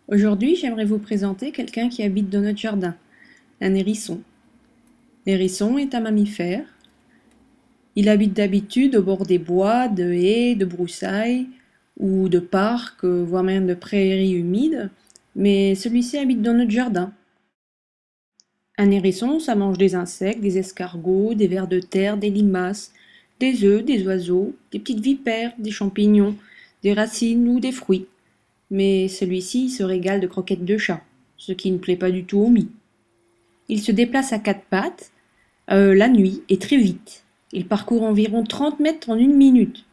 Aujourd'hui, j'aimerais vous présenter quelqu'un qui habite dans notre jardin, un hérisson. L'hérisson est un mammifère. Il habite d'habitude au bord des bois, de haies, de broussailles ou de parcs, voire même de prairies humides, mais celui-ci habite dans notre jardin. Un hérisson, ça mange des insectes, des escargots, des vers de terre, des limaces, des œufs, des oiseaux, des petites vipères, des champignons, des racines ou des fruits. Mais celui-ci se régale de croquettes de chat, ce qui ne plaît pas du tout aux mie. Il se déplace à quatre pattes, la nuit et très vite. Il parcourt environ 30 mètres en une minute.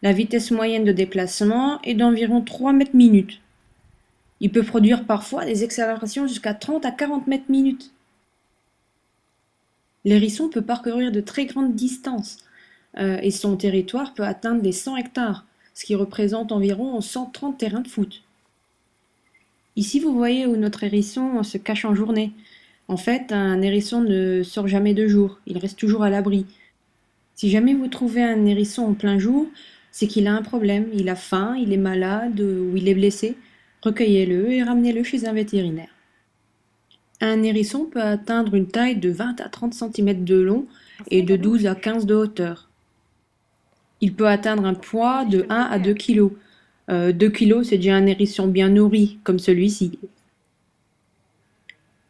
La vitesse moyenne de déplacement est d'environ 3 mètres minute. Il peut produire parfois des accélérations jusqu'à 30 à 40 mètres minute. L'hérisson peut parcourir de très grandes distances et son territoire peut atteindre les 100 hectares, ce qui représente environ 130 terrains de foot. Ici, vous voyez où notre hérisson se cache en journée. En fait, un hérisson ne sort jamais de jour, il reste toujours à l'abri. Si jamais vous trouvez un hérisson en plein jour, c'est qu'il a un problème, il a faim, il est malade ou il est blessé. Recueillez-le et ramenez-le chez un vétérinaire. Un hérisson peut atteindre une taille de 20 à 30 cm de long et de 12 à 15 de hauteur. Il peut atteindre un poids de 1 à 2 kg. 2 kg, c'est déjà un hérisson bien nourri, comme celui-ci.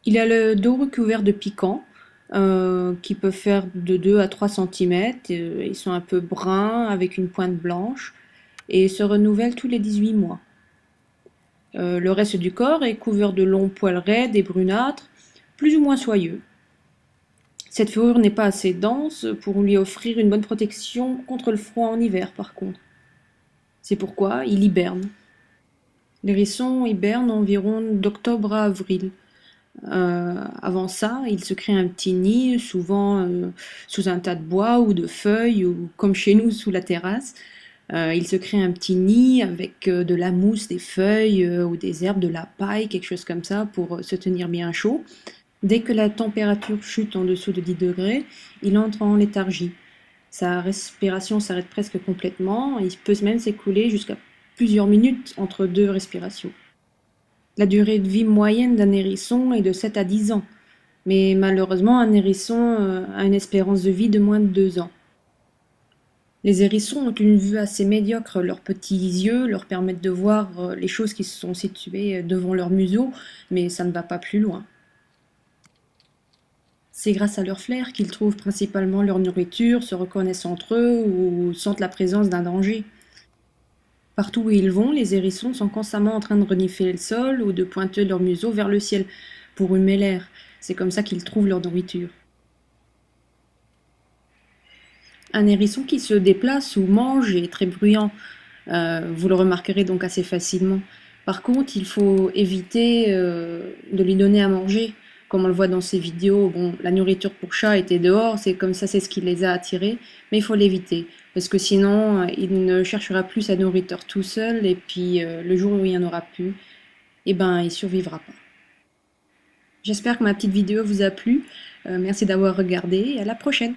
Il a le dos recouvert de piquants, qui peuvent faire de 2 à 3 cm. Ils sont un peu bruns, avec une pointe blanche, et se renouvellent tous les 18 mois. Le reste du corps est couvert de longs poils raides et brunâtres, plus ou moins soyeux. Cette fourrure n'est pas assez dense pour lui offrir une bonne protection contre le froid en hiver, par contre. C'est pourquoi il hiberne. L'hérisson hiberne environ d'octobre à avril. Avant ça, il se crée un petit nid, souvent sous un tas de bois ou de feuilles, ou comme chez nous sous la terrasse. Il se crée un petit nid avec de la mousse, des feuilles ou des herbes, de la paille, quelque chose comme ça pour se tenir bien chaud. Dès que la température chute en dessous de 10 degrés, il entre en léthargie. Sa respiration s'arrête presque complètement, il peut même s'écouler jusqu'à plusieurs minutes entre deux respirations. La durée de vie moyenne d'un hérisson est de 7 à 10 ans, mais malheureusement un hérisson a une espérance de vie de moins de 2 ans. Les hérissons ont une vue assez médiocre, leurs petits yeux leur permettent de voir les choses qui sont situées devant leur museau, mais ça ne va pas plus loin. C'est grâce à leur flair qu'ils trouvent principalement leur nourriture, se reconnaissent entre eux ou sentent la présence d'un danger. Partout où ils vont, les hérissons sont constamment en train de renifler le sol ou de pointer leur museau vers le ciel pour humer l'air. C'est comme ça qu'ils trouvent leur nourriture. Un hérisson qui se déplace ou mange est très bruyant. Vous le remarquerez donc assez facilement. Par contre, il faut éviter de lui donner à manger. Comme on le voit dans ces vidéos, bon, la nourriture pour chat était dehors, c'est comme ça, c'est ce qui les a attirés, mais il faut l'éviter. Parce que sinon, il ne cherchera plus sa nourriture tout seul, et puis le jour où il n'y en aura plus, eh ben, il survivra pas. J'espère que ma petite vidéo vous a plu. Merci d'avoir regardé, et à la prochaine.